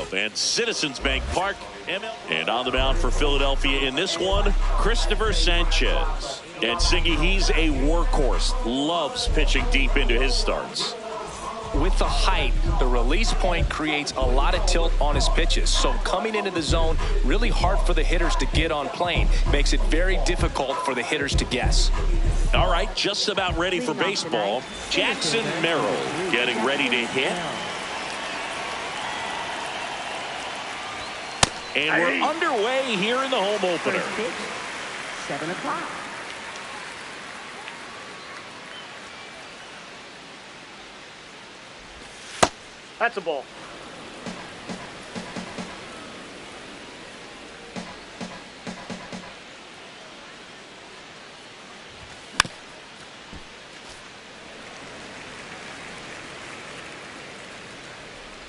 of. And Citizens Bank Park. And on the mound for Philadelphia in this one, Christopher Sanchez. And Singy, he's a workhorse. Loves pitching deep into his starts. With the height, the release point creates a lot of tilt on his pitches. So coming into the zone, really hard for the hitters to get on plane. Makes it very difficult for the hitters to guess. All right, just about ready for baseball. Jackson Merrill getting ready to hit. And we're underway here in the home opener. 7 o'clock. That's a ball.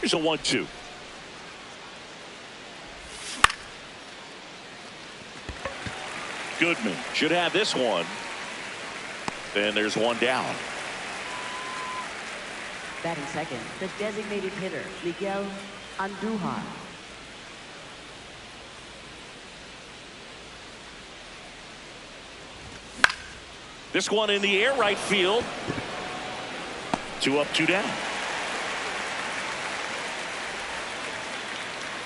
Here's a 1-2. Goodman should have this one. Then there's one down. Batting second, the designated hitter, Miguel Andujar. This one in the air, right field. 2 up, 2 down.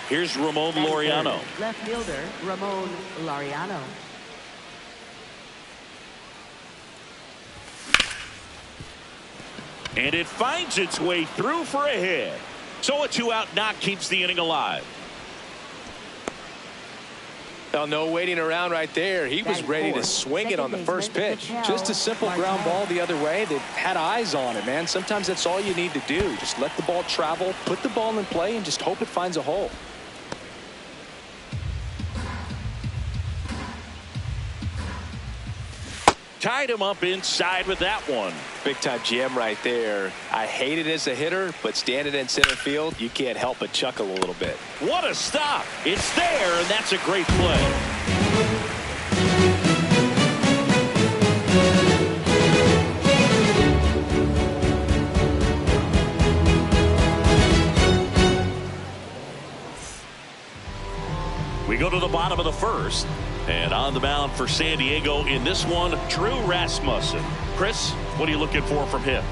Here's Ramon Laureano. Left fielder, Ramon Laureano. And it finds its way through for a hit. So a 2-out knock keeps the inning alive. Now, no waiting around right there. He was ready to swing it on the first pitch. Just a simple ground ball the other way that had eyes on it, man. Sometimes that's all you need to do. Just let the ball travel, put the ball in play, and just hope it finds a hole. Tied him up inside with that one. Big time jam right there. I hate it as a hitter, but standing in center field, you can't help but chuckle a little bit. What a stop. It's there, and that's a great play. We go to the bottom of the first. And on the mound for San Diego in this one, Drew Rasmussen. Chris, what are you looking for from him?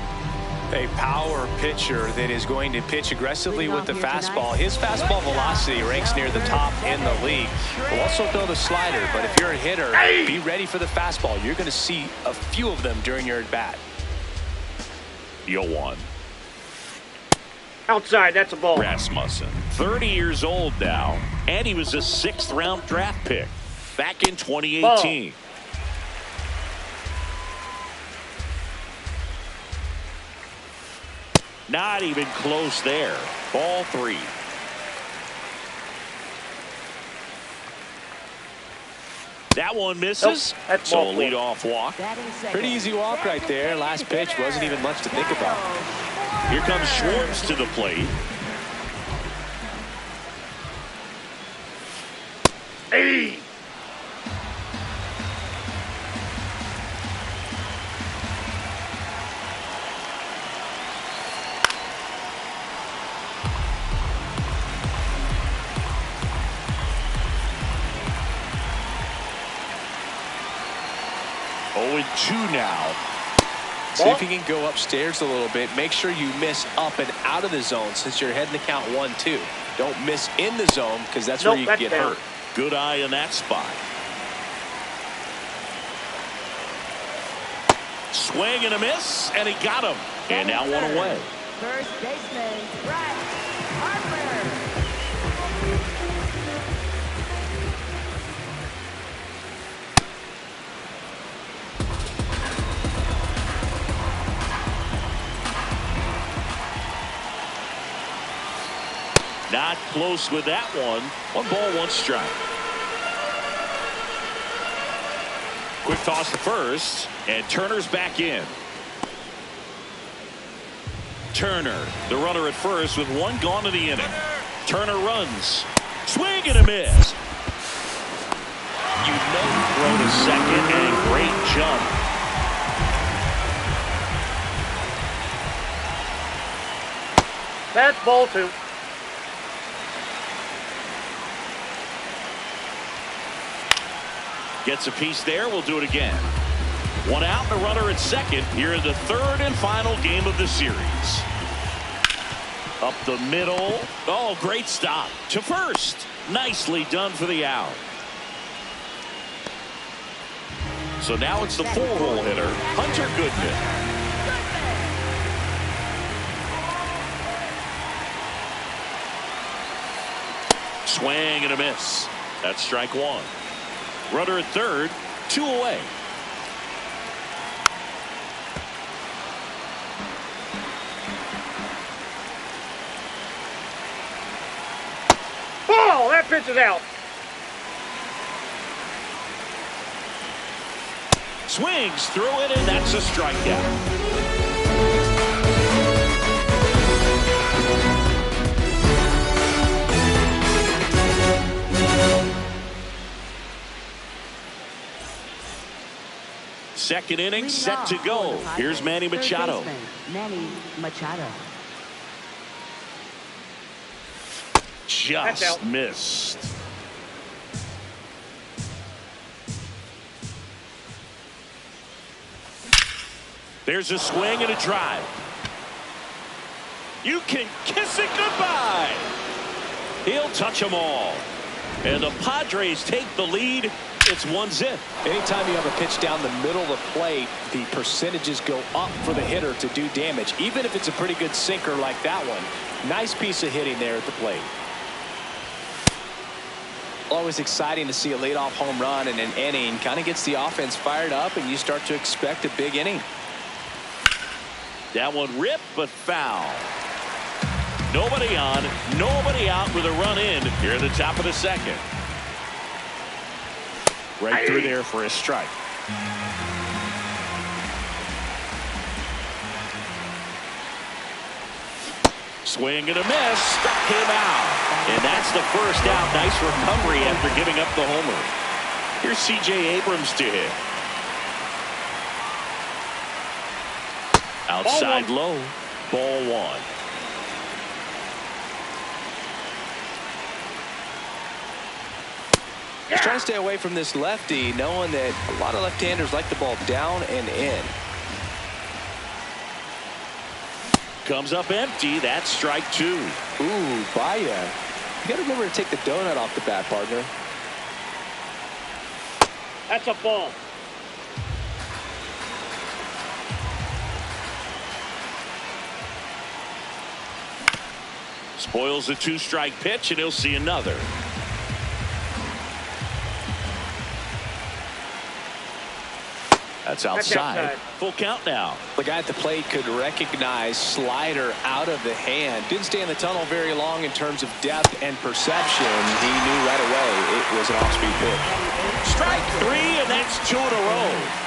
A power pitcher that is going to pitch aggressively with the fastball. His fastball velocity ranks near the top in the league. Will also throw the slider, but if you're a hitter, be ready for the fastball. You're going to see a few of them during your at-bat. 0-1. Outside, that's a ball. Rasmussen, 30 years old now, and he was a 6th-round draft pick back in 2018. Not even close there. Ball 3. That one misses. Nope, so a leadoff walk. Pretty easy walk right there. Last pitch wasn't even much to think about. Here comes Schwartz to the plate. Hey! Oh, 2 now. See if you can go upstairs a little bit. Make sure you miss up and out of the zone since you're heading to count 1-2. Don't miss in the zone because that's where you can get hurt. Good eye in that spot. Swing and a miss, and he got him. And now one away. First baseman, Bryce Harper. Not close with that one. 1 ball, 1 strike. Quick toss to first, and Turner's back in. Turner, the runner at first with 1 gone in the inning. Turner runs. Swing and a miss. You know, throw to second, and great jump. That's ball 2. Gets a piece there. We'll do it again. One out and a runner at second here in the third and final game of the series. Up the middle. Oh, great stop to first. Nicely done for the out. So now it's the 4-hole hitter, Hunter Goodman. Swing and a miss. That's strike one. Runner at third, 2 away. Oh, that pitch is out. Swings through it, and that's a strikeout. Second inning set to go. Here's Manny Machado. Manny Machado. Just missed. There's a swing and a drive. You can kiss it goodbye. He'll touch them all. And the Padres take the lead. It's 1-0. Anytime you have a pitch down the middle of the plate, the percentages go up for the hitter to do damage, even if it's a pretty good sinker like that one. Nice piece of hitting there at the plate. Always exciting to see a leadoff home run in an inning. Kind of gets the offense fired up, and you start to expect a big inning. That one ripped, but foul. Nobody on, nobody out with a run in here at the top of the second. Right through there for a strike. Swing and a miss. Struck him out. And that's the first out. Nice recovery after giving up the homer. Here's C.J. Abrams to hit. Outside low. Ball one. He's trying to stay away from this lefty, knowing that a lot of left-handers like the ball down and in. Comes up empty. That's strike two. Ooh, Baia. You got to remember to take the donut off the bat, partner. That's a ball. Spoils the 2-strike pitch, and he'll see another. That's outside. Full count now. The guy at the plate could recognize slider out of the hand. Didn't stay in the tunnel very long in terms of depth and perception. He knew right away it was an off-speed pitch. Strike three, and that's 2 in a row.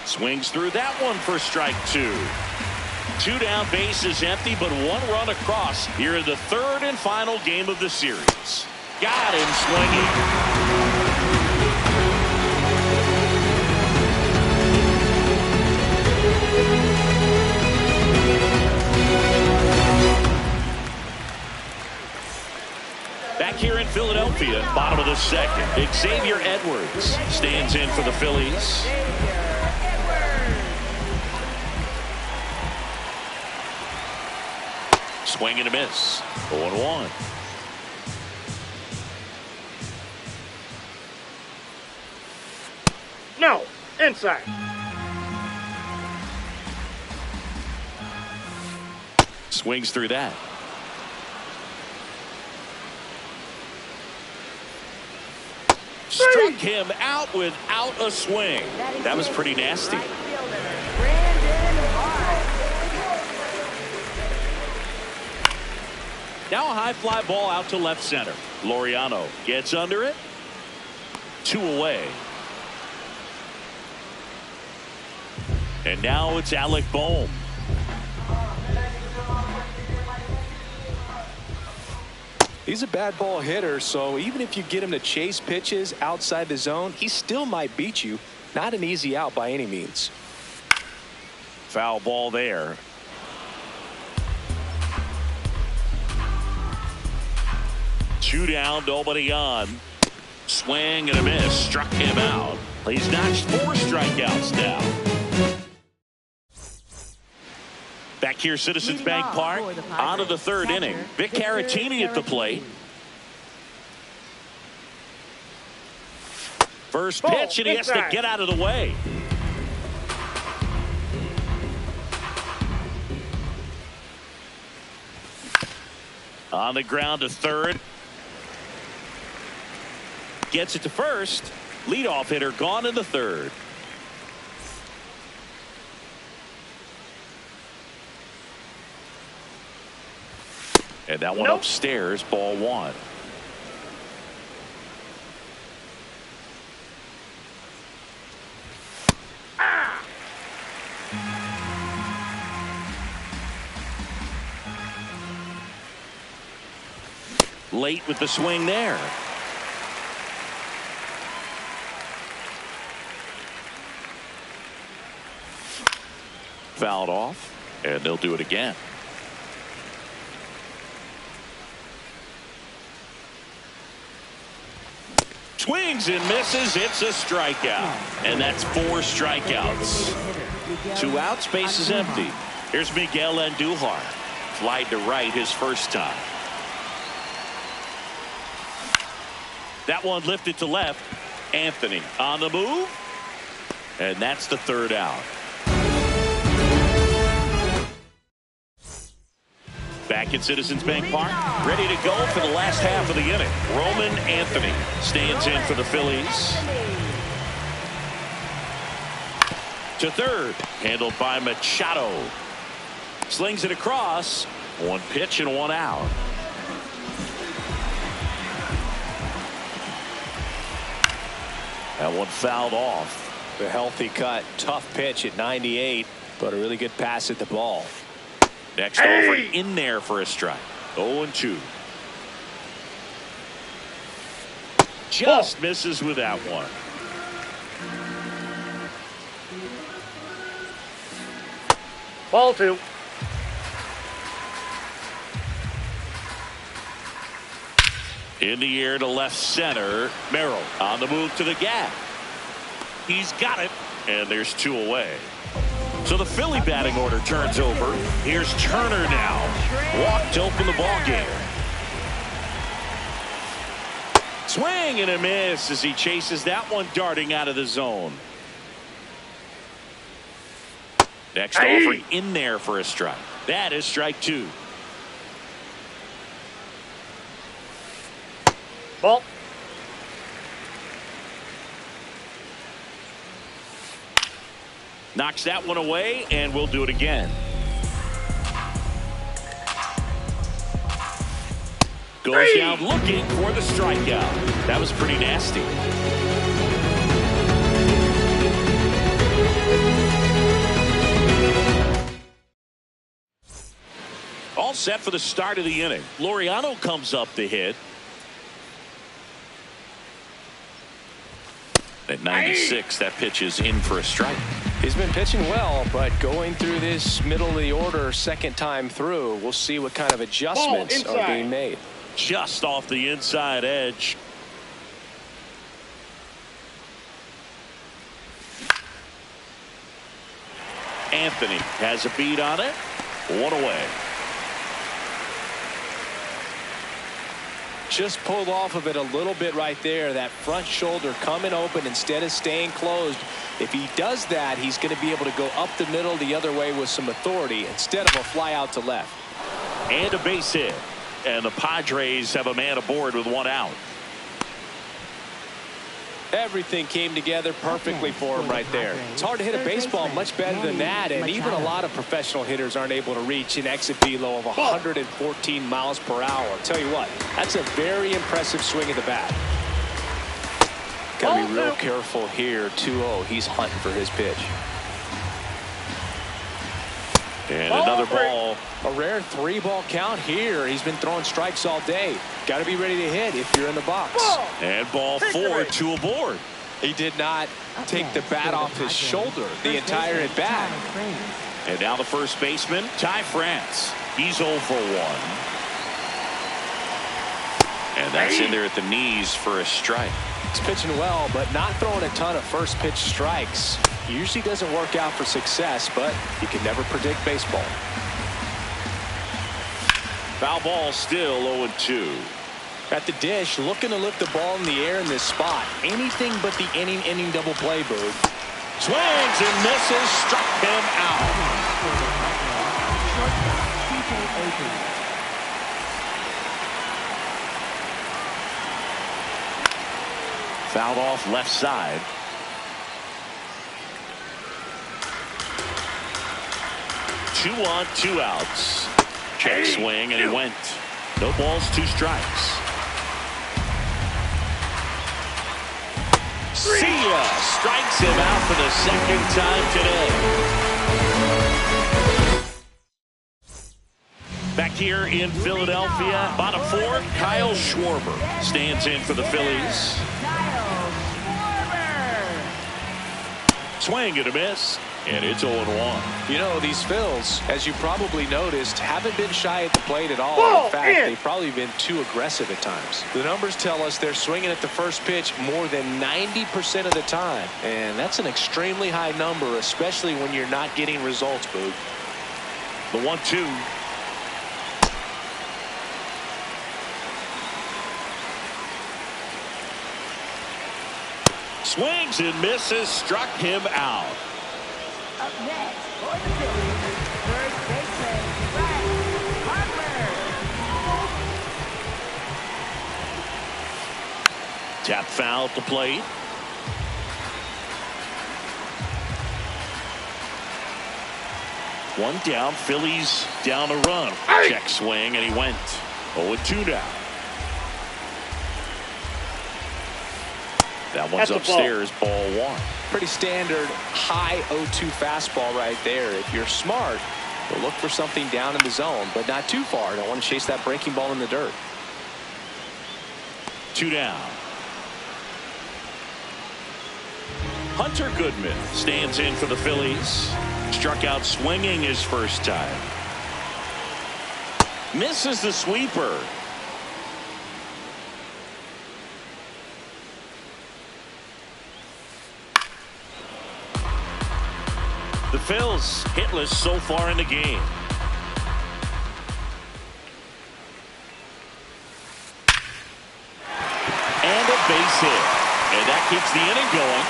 Swings through that one for strike two. 2 down, base is empty, but 1 run across here in the third and final game of the series. Got him swinging. Back here in Philadelphia, bottom of the second, Xavier Edwards stands in for the Phillies. Swing and a miss. 0-1. No, inside. Swings through that. Struck him out without a swing. That was pretty nasty. Now a high fly ball out to left center. Laureano gets under it. 2 away. And now it's Alec Bohm. He's a bad ball hitter, so even if you get him to chase pitches outside the zone, he still might beat you. Not an easy out by any means. Foul ball there. Two down, nobody on. Swing and a miss. Struck him out. He's notched 4 strikeouts now. Back here, Citizens Bank Park. On to the 3rd inning. Vic Caratini at the plate. First pitch, and he has to get out of the way. On the ground to 3rd. Gets it to 1st. Leadoff hitter gone in the 3rd. And that one upstairs, ball 1. Late with the swing there. Fouled off, and they'll do it again. Swings and misses. It's a strikeout, and that's 4 strikeouts. 2 outs, base is empty. Here's Miguel Andujar. Flied to right his first time. That one lifted to left. Anthony on the move, and that's the 3rd out. Back at Citizens Bank Park, ready to go for the last half of the inning. Roman Anthony stands in for the Phillies. To 3rd, handled by Machado. Slings it across. 1 pitch and 1 out. That one fouled off. A healthy cut. Tough pitch at 98, but a really good pass at the ball. Next over in there for a strike. 0-2. Just misses with that one. Ball 2. In the air to left center. Merrill on the move to the gap. He's got it, and there's 2 away. So the Philly batting order turns over. Here's Turner now. Walked to open the ball game. Swing and a miss as he chases that one darting out of the zone. Next over in there for a strike. That is strike 2. Ball. Knocks that one away, and we'll do it again. Goes down looking for the strikeout. That was pretty nasty. All set for the start of the inning. Laureano comes up to hit. At 96, that pitch is in for a strike. He's been pitching well, but going through this middle of the order 2nd time through, we'll see what kind of adjustments are being made. Just off the inside edge. Anthony has a beat on it. 1 away. Just pulled off of it a little bit right there. That front shoulder coming open instead of staying closed. If he does that, he's going to be able to go up the middle the other way with some authority instead of a fly out to left. And a base hit. And the Padres have a man aboard with 1 out. Everything came together perfectly for him right there. It's hard to hit a baseball much better than that, and even a lot of professional hitters aren't able to reach an exit velo of 114 miles per hour. I'll tell you what, that's a very impressive swing of the bat. Got to be real careful here. 2-0. He's hunting for his pitch. And another ball. A rare 3-ball count here. He's been throwing strikes all day. Got to be ready to hit if you're in the box. And ball 4, 2 aboard. He did not take the bat off his shoulder the entire at bat. And now the first baseman, Ty France. He's 0 for 1. And that's in there at the knees for a strike. He's pitching well, but not throwing a ton of first pitch strikes. Usually doesn't work out for success, but you can never predict baseball. Foul ball, still 0-2. At the dish, looking to lift the ball in the air in this spot. Anything but the inning double play, Boog. Swings and misses, struck him out. Fouled off left side. Two on, 2 outs. Check swing, and he went. No balls, 2 strikes. See ya! Strikes him out for the second time today. Back here in Philadelphia, bottom 4, Kyle Schwarber stands in for the Phillies. Swing and a miss, and it's 0-1. You know, these Phils, as you probably noticed, haven't been shy at the plate at all. In fact, they've probably been too aggressive at times. The numbers tell us they're swinging at the first pitch more than 90% of the time. And that's an extremely high number, especially when you're not getting results, Boog. The 1-2. Swings and misses, struck him out. Up next for the Phillies, first baseman, Bryce Harper. Tap foul at the plate. One down, Phillies down a run. Check swing, and he went. 0-2 now. That one's upstairs, ball 1. Pretty standard high 0-2 fastball right there. If you're smart, you'll look for something down in the zone, but not too far. Don't want to chase that breaking ball in the dirt. 2 down. Hunter Goodman stands in for the Phillies. Struck out swinging his first time. Misses the sweeper. The Phils hitless so far in the game. And a base hit. And that keeps the inning going.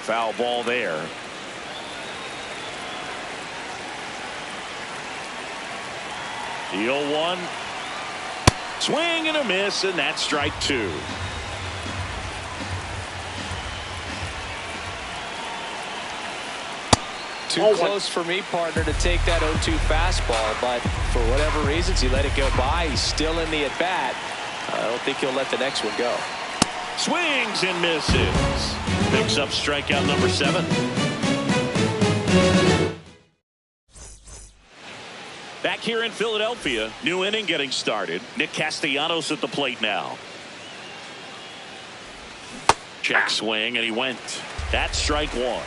Foul ball there. The 0-1. Swing and a miss, and that's strike 2. Too close for me, partner, to take that 0-2 fastball, but for whatever reasons, he let it go by. He's still in the at-bat. I don't think he'll let the next one go. Swings and misses. Picks up strikeout number 7. Back here in Philadelphia, new inning getting started. Nick Castellanos at the plate now. Check swing, and he went. That's strike 1.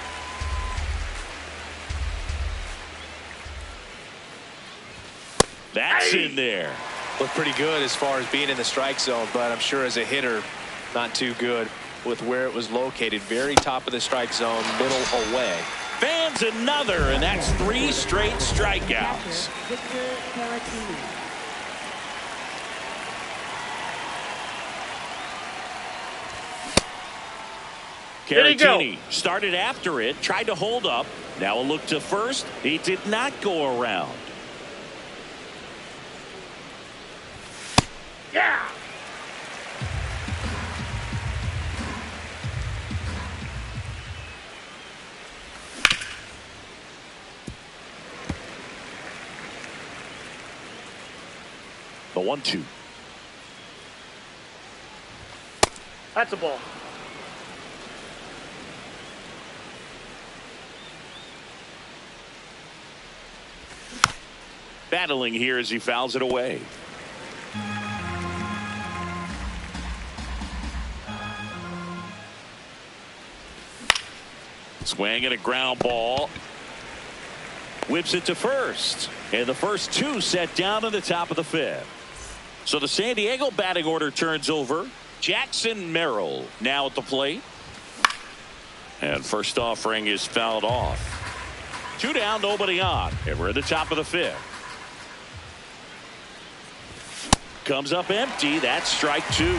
That's in there. Looked pretty good as far as being in the strike zone, but I'm sure as a hitter, not too good with where it was located. Very top of the strike zone, middle away. Fans another, and that's 3 straight strikeouts. Victor Caratini. Caratini started after it, tried to hold up. Now a look to first. He did not go around. Yeah. The 1-2. That's a ball. Battling here as he fouls it away. Swing and a ground ball. Whips it to first. And the first two set down in the top of the fifth. So the San Diego batting order turns over. Jackson Merrill now at the plate. And first offering is fouled off. 2 down, nobody on. And we're at the top of the fifth. Comes up empty. That's strike 2.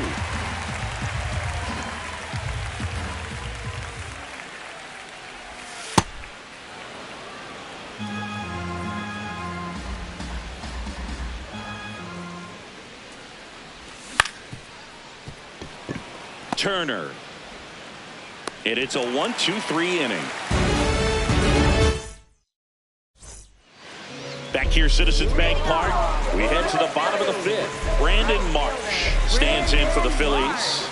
Turner. And it's a 1-2-3 inning. Back here, Citizens Bank Park. We head to the bottom of the fifth. Brandon Marsh stands in for the Phillies.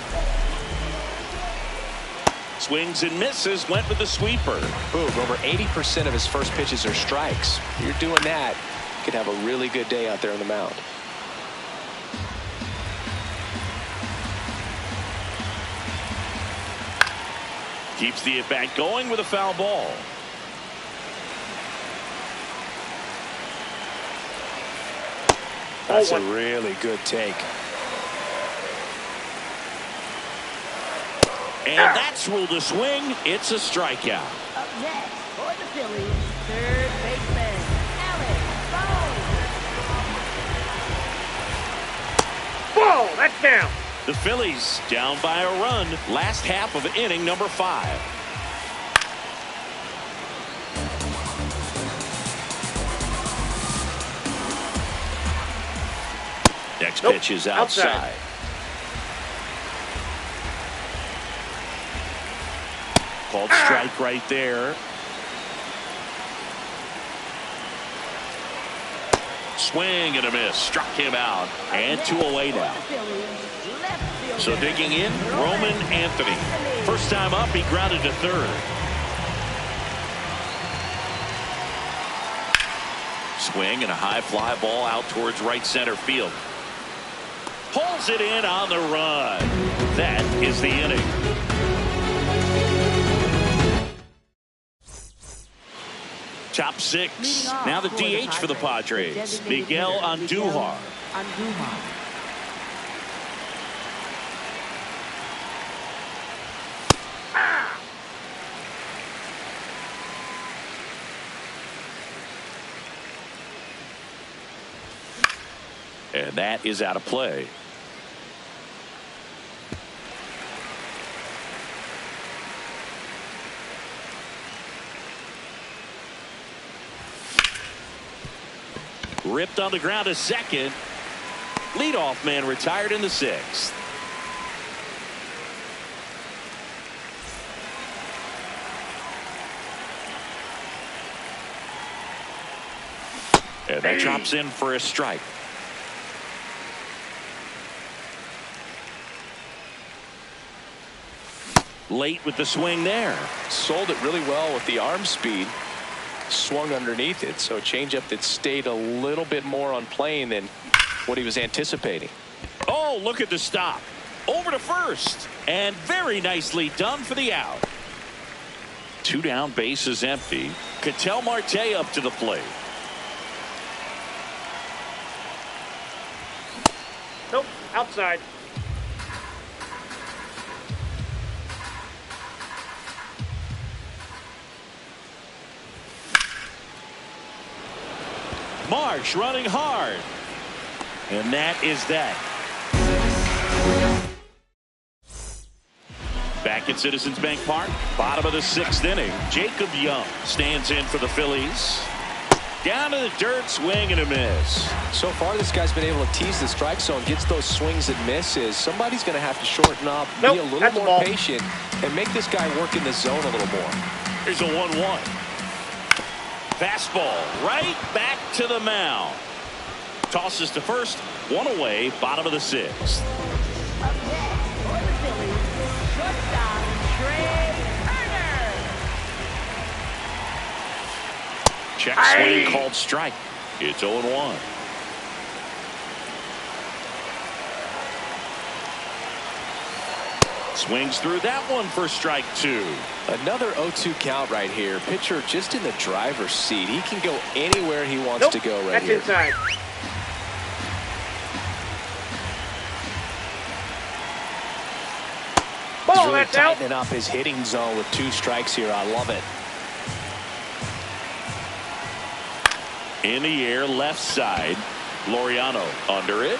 Swings and misses. Went with the sweeper. Boom, over 80% of his first pitches are strikes. You're doing that, you could have a really good day out there on the mound. Keeps the at-bat going with a foul ball. That's a really good take. And that's ruled a swing. It's a strikeout. Up next for the Phillies, third baseman, Alex Bohm. Ball, that's down. The Phillies down by a run. Last half of inning number 5. Next pitch is outside. Called strike right there. Swing and a miss. Struck him out. And 2 away now. So digging in, Roman Anthony. First time up, he grounded to third. Swing and a high fly ball out towards right center field. Pulls it in on the run. That is the inning. Top 6. Now the DH for the Padres, Miguel Andujar. And that is out of play. Ripped on the ground to second. Leadoff man retired in the 6th. And that drops in for a strike. Late with the swing there. Sold it really well with the arm speed. Swung underneath it, so a changeup that stayed a little bit more on plane than what he was anticipating. Oh, look at the stop. Over to first. And very nicely done for the out. 2 down, base is empty. Ketel Marte up to the plate. Nope, outside. Marsh running hard. And that is that. Back at Citizens Bank Park, bottom of the 6th inning. Jacob Young stands in for the Phillies. Down to the dirt, swing and a miss. So far, this guy's been able to tease the strike zone, gets those swings and misses. Somebody's going to have to shorten up, be a little more patient, and make this guy work in the zone a little more. Here's a 1-1. Fastball right back to the mound. Tosses to first, 1 away, bottom of the 6th. Up next for the Phillies, shortstop, Trey Turner. Check swing called strike. It's 0-1. Swings through that one for strike 2. Another 0-2 count right here. Pitcher just in the driver's seat. He can go anywhere he wants to go right here. That's inside. He's Ball, really that's out. tightening up his hitting zone with 2 strikes here. I love it. In the air, left side. Laureano under it.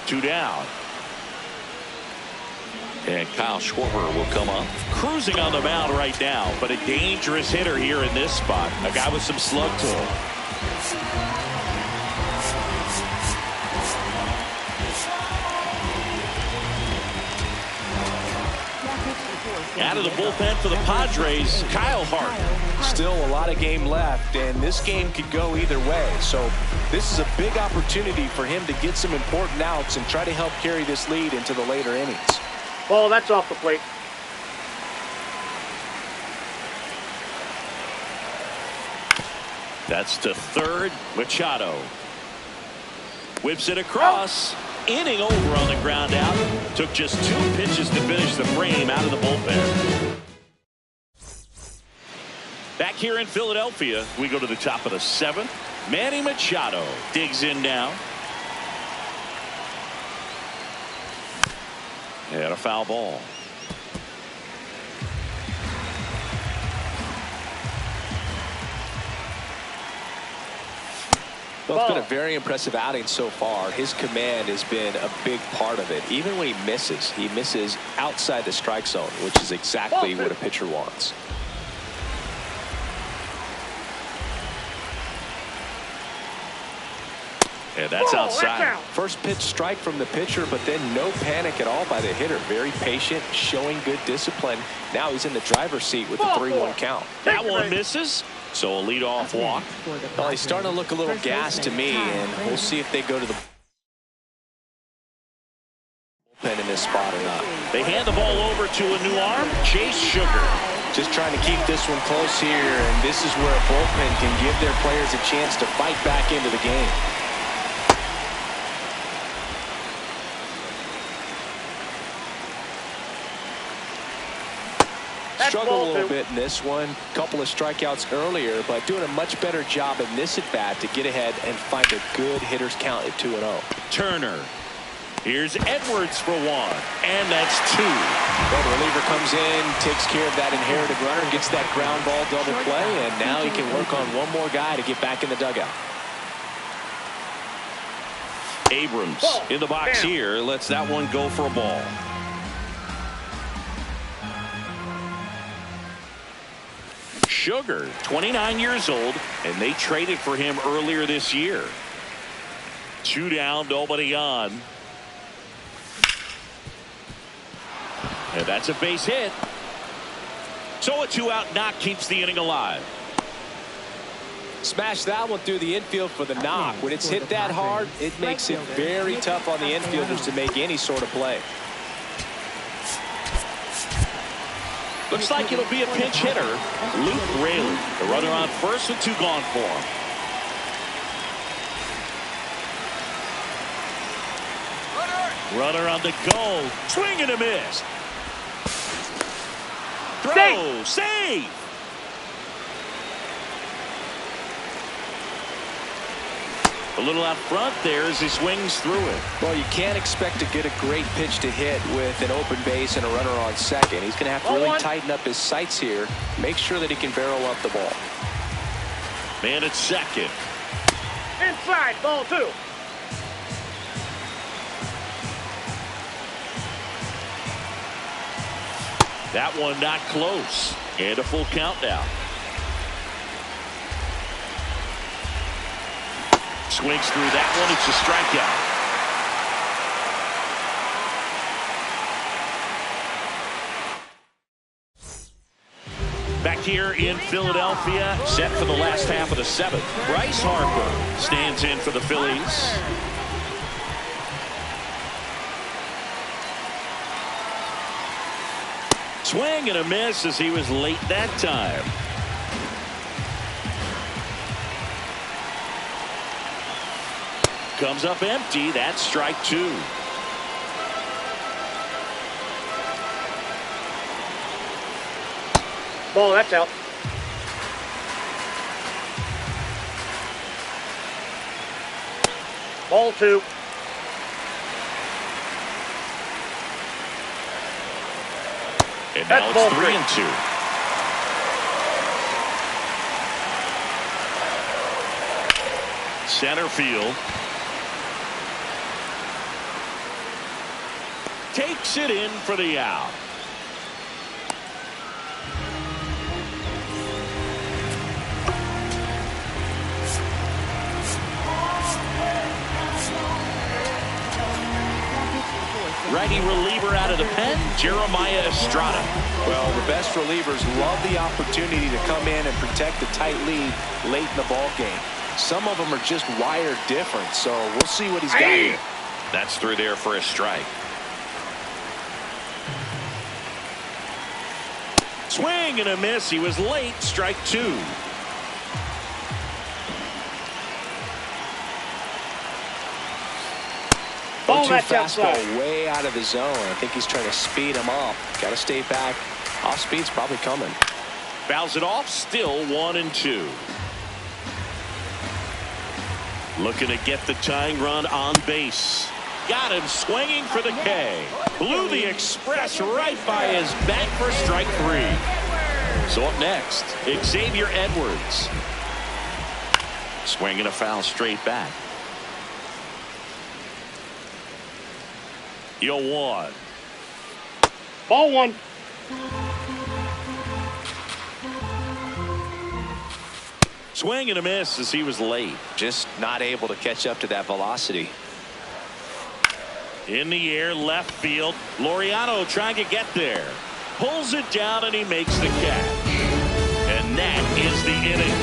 2 down. And Kyle Schwarber will come up. Cruising on the mound right now, but a dangerous hitter here in this spot. A guy with some slug to him. Out of the bullpen for the Padres, Kyle Hart. Still a lot of game left, and this game could go either way. So this is a big opportunity for him to get some important outs and try to help carry this lead into the later innings. Ball, that's off the plate. That's to third. Machado whips it across. Inning over on the ground out. Took just 2 pitches to finish the frame out of the bullpen. Back here in Philadelphia, we go to the top of the 7th. Manny Machado digs in now. And a foul ball. Well, it's been a very impressive outing so far. His command has been a big part of it. Even when he misses outside the strike zone, which is exactly what a pitcher wants. And that's outside. That's out. First pitch strike from the pitcher, but then no panic at all by the hitter. Very patient, showing good discipline. Now he's in the driver's seat with the 3-1 count. That one misses. So a leadoff walk. Well, he's starting to look a little gassed to me, and we'll see if they go to the bullpen in this spot or not. They hand the ball over to a new arm, Chase Sugar. Just trying to keep this one close here, and this is where a bullpen can give their players a chance to fight back into the game. Struggled a little bit in this one. Couple of strikeouts earlier, but doing a much better job in this at bat to get ahead and find a good hitter's count at 2-0. Turner. Here's Edwards for 1, and that's 2. Well, the reliever comes in, takes care of that inherited runner, gets that ground ball double play, and now he can work on one more guy to get back in the dugout. Abrams in the box here, lets that one go for a ball. Sugar, 29 years old, and they traded for him earlier this year. 2 down, nobody on. And that's a base hit. So a 2-out knock keeps the inning alive. Smash that one through the infield for the knock. When it's hit that hard, it makes it very tough on the infielders to make any sort of play. Looks like it'll be a pinch hitter. Luke Raley, the runner on first with 2 gone for him. Runner on the go. Swing and a miss. Throw. Save. A little out front there as he swings through it. Well, you can't expect to get a great pitch to hit with an open base and a runner on second. He's going to have to really tighten up his sights here. Make sure that he can barrel up the ball. Man at second. Inside, ball 2. That one not close. And a full count now. Swings through that one. It's a strikeout. Back here in Philadelphia, set for the last half of the 7th. Bryce Harper stands in for the Phillies. Swing and a miss as he was late that time. Comes up empty. That's strike two. Ball, that's out. Ball two. And now That's it's 3-2. Center field. Takes it in for the out. Righty reliever out of the pen, Jeremiah Estrada. Well, the best relievers love the opportunity to come in and protect the tight lead late in the ball game. Some of them are just wired different, so we'll see what he's got here. That's through there for a strike. Swing and a miss. He was late. Strike two. Ball, that's fastball outside. way out of the zone. I think he's trying to speed him up. Got to stay back. Off speed's probably coming. Fouls it off. Still 1-2. Looking to get the tying run on base. Got him swinging for the K. Blew the express right by his back for strike three. So up next, Xavier Edwards. Swinging a foul straight back. 0-1. Ball one. Swing and a miss as he was late. Just not able to catch up to that velocity. In the air, left field. Laureano trying to get there. Pulls it down and he makes the catch. And that is the inning.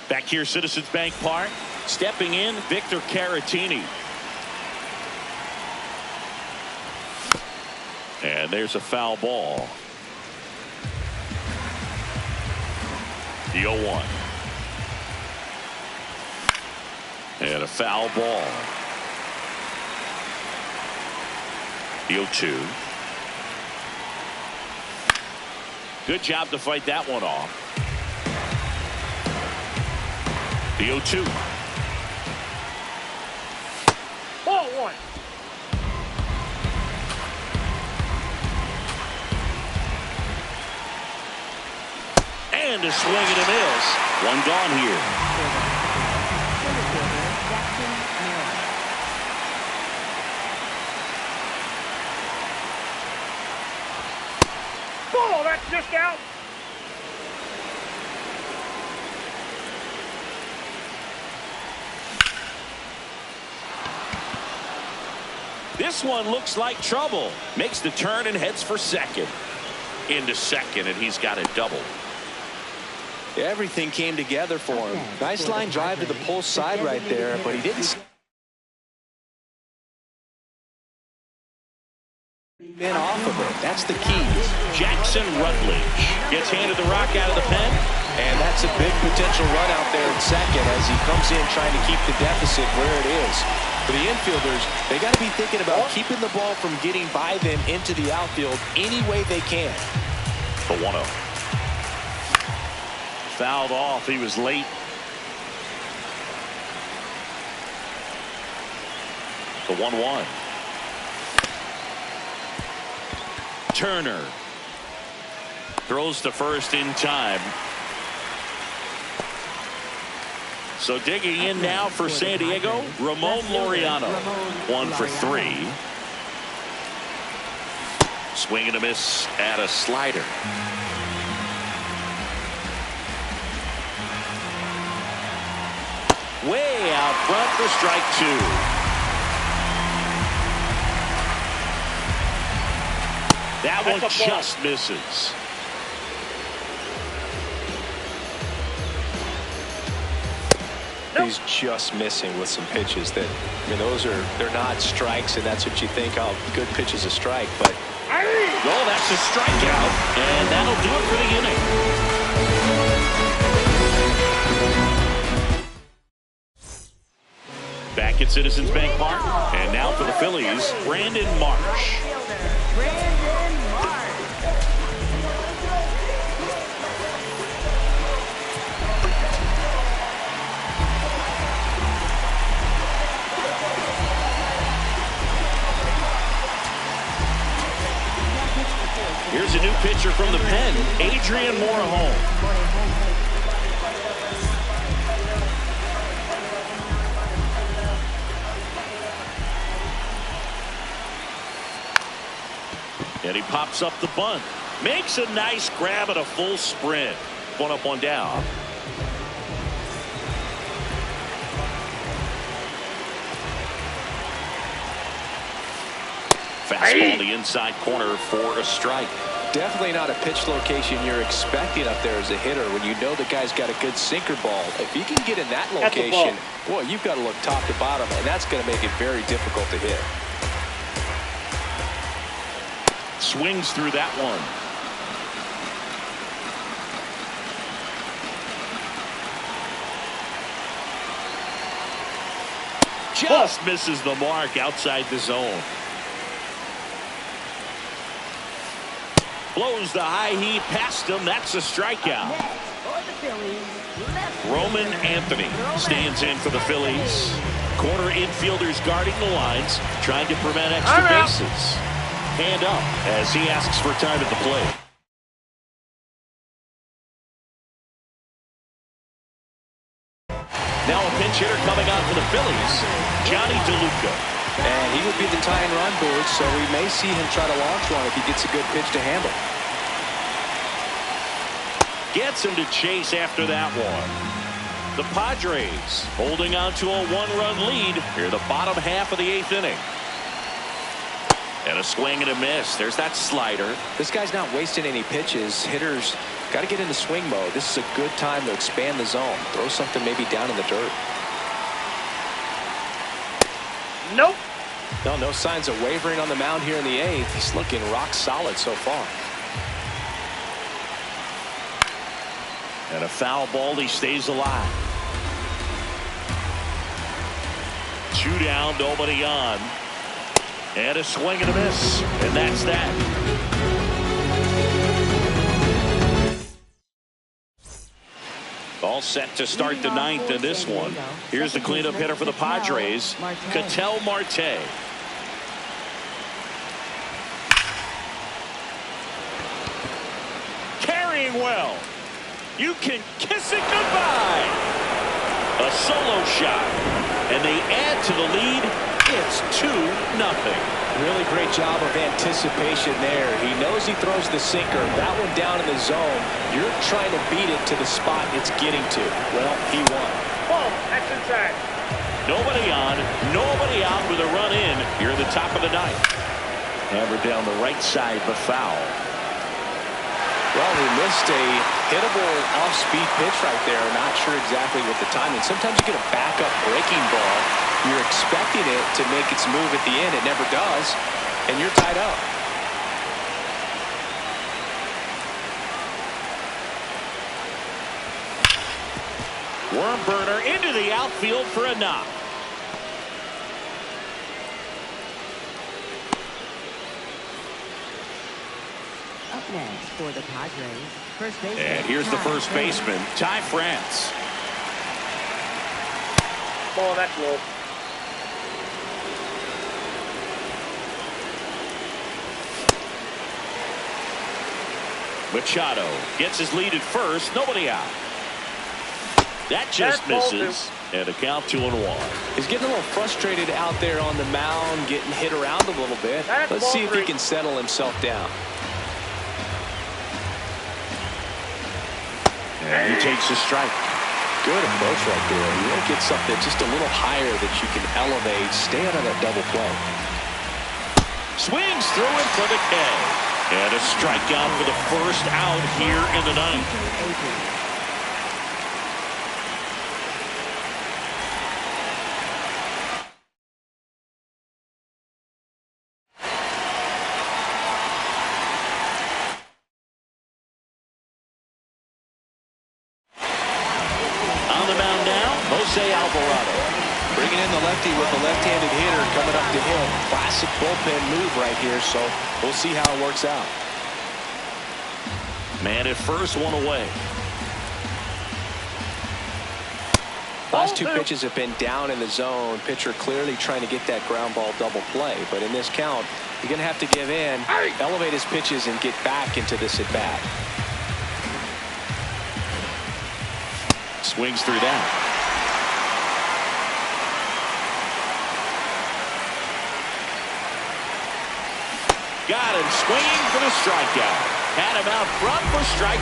Back here, Citizens Bank Park. Stepping in, Victor Caratini. And there's a foul ball. The 0-1. And a foul ball. The 0-2. Good job to fight that one off. The 0-2. Ball one. And a swing and a miss. One gone here. Ball, that's just out. This one looks like trouble. Makes the turn and heads for second. Into second, and he's got a double. Everything came together for him. Nice line drive to the pull side right there, but he didn't spin off of it. That's the key. Jackson Rutledge gets handed the rock out of the pen. And that's a big potential run out there in second as he comes in trying to keep the deficit where it is. For the infielders, they got to be thinking about keeping the ball from getting by them into the outfield any way they can. The 1-0. Fouled off. He was late. The 1-1. Turner throws to first in time. So digging in now for San Diego, Ramon Laureano. 1 for 3. Swing and a miss at a slider. Way out front for strike two. That one just misses. He's just missing with some pitches that, I mean, they're not strikes, and that's what you think, oh, good pitch is a strike, but. Well, that's a strikeout, and that'll do it for the inning. back at Citizens Bank Park. And now for the Phillies, Brandon Marsh. Brandon Marsh. Here's a new pitcher from the pen, Adrian Morejon. And he pops up the bunt. Makes a nice grab at a full sprint. One up, one down. Fastball the inside corner for a strike. Definitely not a pitch location you're expecting up there as a hitter when you know the guy's got a good sinker ball. If you can get in that location, boy, you've got to look top to bottom, and that's going to make it very difficult to hit. Swings through that one. Just misses the mark outside the zone. Blows the high heat past him. That's a strikeout. Roman Anthony stands in for the Phillies. Corner infielders guarding the lines, trying to prevent extra bases. Hand up as he asks for time at the plate. Now a pinch hitter coming out for the Phillies, Johnny DeLuca. And he would be the tying run board, so we may see him try to launch one if he gets a good pitch to handle. Gets him to chase after that one. The Padres holding on to a one-run lead here the bottom half of the 8th inning. And a swing and a miss. There's that slider. This guy's not wasting any pitches. Hitters got to get into swing mode. This is a good time to expand the zone. Throw something maybe down in the dirt. Nope. No signs of wavering on the mound here in the 8th. He's looking rock solid so far. And a foul ball. He stays alive. 2 down, nobody on. And a swing and a miss. And that's that. All set to start the 9th in this one. Here's the cleanup hitter for the Padres, Ketel Marte. Carrying well. You can kiss it goodbye. A solo shot. And they add to the lead. It's 2-0. Really great job of anticipation there. He knows he throws the sinker. That one down in the zone. You're trying to beat it to the spot it's getting to. Well, he won. Ball. That's inside. Nobody on, nobody out with a run in here at the top of the 9th. Hammered down the right side, but foul. Well, he missed a hittable off-speed pitch right there. Not sure exactly what the timing. Sometimes you get a backup breaking ball. You're expecting it to make its move at the end. It never does, and you're tied up. Worm burner into the outfield for a knock. Up next for the Padres, first baseman. And here's the first baseman, Ty France. Ball. That's low. Machado gets his lead at first. Nobody out. That just misses. And a count 2-1. He's getting a little frustrated out there on the mound, getting hit around a little bit. Let's see if he can settle himself down. And he takes a strike. Good approach right there. You want to get something just a little higher that you can elevate. Stay out of that double play. Swings through it for the K. And a strikeout for the first out here in the 9th. Bringing in the lefty with the left-handed hitter coming up to him. Classic bullpen move right here, so we'll see how it works out. Man at first, one away. Last two pitches have been down in the zone. Pitcher clearly trying to get that ground ball double play. But in this count, you're going to have to give in, elevate his pitches, and get back into this at bat. Swings through that. Got him swinging for the strikeout. Had him out front for strike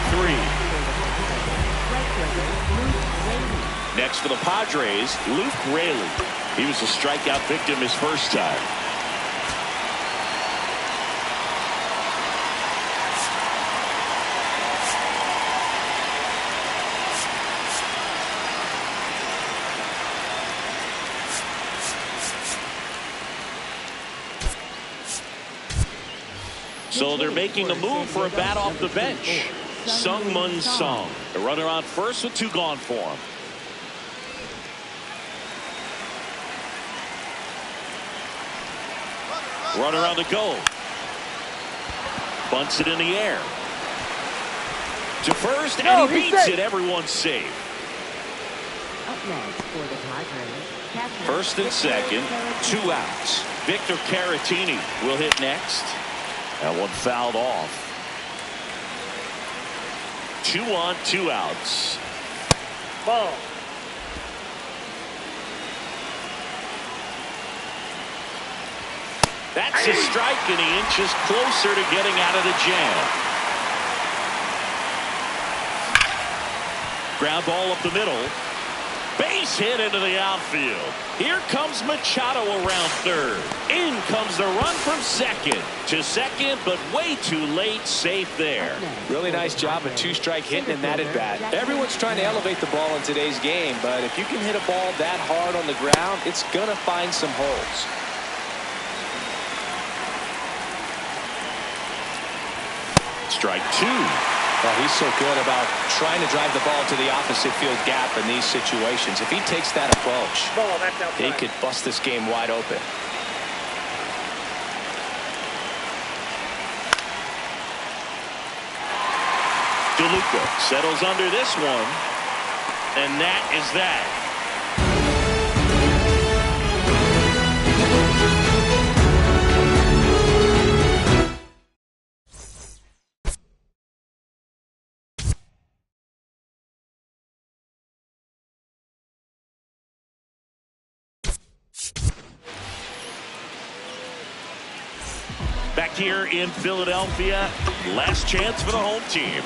3. Next for the Padres, Luke Raley. He was a strikeout victim his first time. So they're making a move for a bat off the bench. Sung-Mun Song. The runner on first with 2 gone for him. Runner on the go. Bunts it in the air. To first, and he beats it. Everyone's safe. Up next for the Padres. First and second, 2 outs. Victor Caratini will hit next. That one fouled off. 2 on, 2 outs. Ball. That's a strike, and he inches closer to getting out of the jam. Ground ball up the middle. Base hit into the outfield. Here comes Machado around third. In comes the run from second. To second, but way too late. Safe there. Really nice job of 2-strike hitting in that at bat. Everyone's trying to elevate the ball in today's game, but if you can hit a ball that hard on the ground, it's going to find some holes. Strike 2. Well, he's so good about trying to drive the ball to the opposite field gap in these situations. If he takes that approach, Ball, that's outside. he could bust this game wide open. DeLuca settles under this one, and that is that. Back here in Philadelphia, last chance for the home team.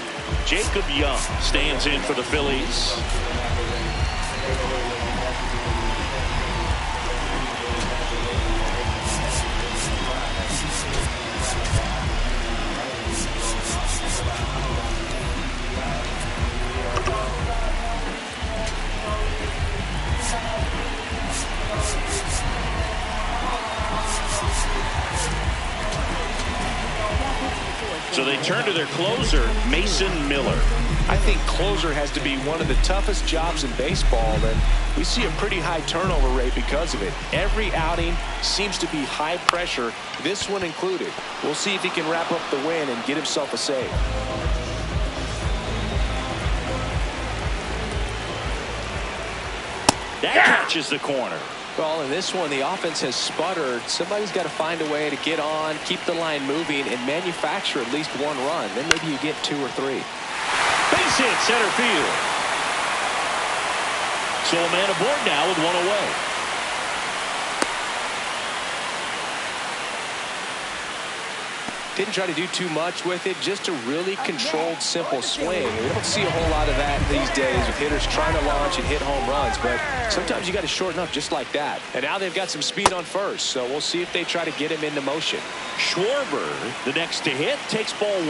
Jacob Young stands in for the Phillies. So they turn to their closer, Mason Miller. I think closer has to be one of the toughest jobs in baseball, and we see a pretty high turnover rate because of it. Every outing seems to be high pressure, this one included. We'll see if he can wrap up the win and get himself a save. That catches the corner. Well, in this one, the offense has sputtered. Somebody's got to find a way to get on, keep the line moving, and manufacture at least 1 run. Then maybe you get 2 or 3. Base hit, center field. So a man aboard now with 1 away. Didn't try to do too much with it, just a really controlled, simple swing. We don't see a whole lot of that these days with hitters trying to launch and hit home runs, but sometimes you got to shorten up just like that. And now they've got some speed on first, so we'll see if they try to get him into motion. Schwarber, the next to hit, takes ball 1.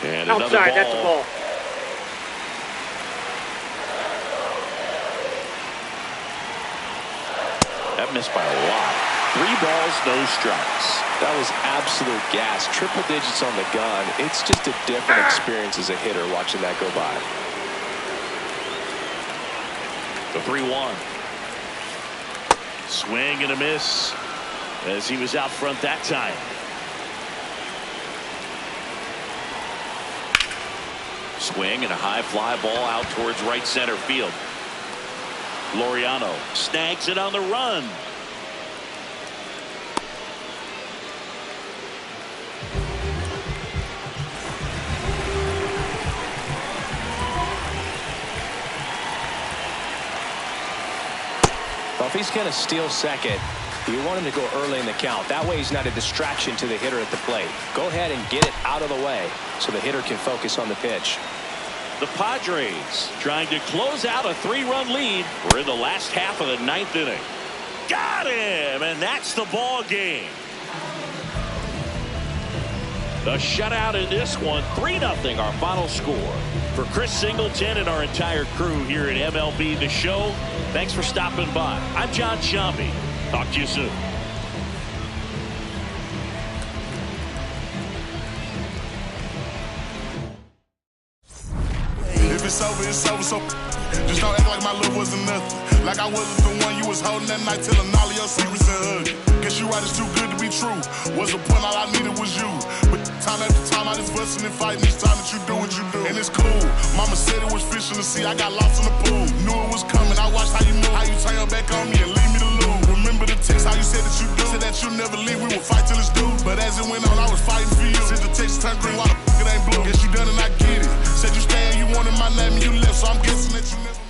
And another Outside, ball. that's a ball. That missed by a lot. 3 balls, no strikes. That was absolute gas. Triple digits on the gun. It's just a different experience as a hitter watching that go by. The 3-1. Swing and a miss as he was out front that time. Swing and a high fly ball out towards right center field. Laureano snags it on the run. Well, if he's going to steal second, you want him to go early in the count. That way he's not a distraction to the hitter at the plate. Go ahead and get it out of the way so the hitter can focus on the pitch. The Padres trying to close out a 3-run lead. We're in the last half of the 9th inning. Got him, and that's the ball game. The shutout in this one, 3-0 our final score. For Chris Singleton and our entire crew here at MLB The Show, thanks for stopping by. I'm John Sciambi. Talk to you soon. If it's over, it's over, so just don't act like my love wasn't nothing. Like I wasn't the one you was holding that night, telling all of your secrets and hugging. Guess you right, it's too good to be true. Was the point, all I needed was you. But time after time, I just busting and fighting each time that you do what you do. And it's cool. Mama said it was fish in the sea, I got lost in the pool. Knew it was coming, I watched how you move, how you turn your back on me and leave me to lose. Remember the text, how you said that you do. Said that you never leave, we would fight till it's due. But as it went on, I was fighting for you. Since the text turned green, why the f*** it ain't blue? Guess you done and I get it. Said you stay and you wanted my name and you left, so I'm guessing that you never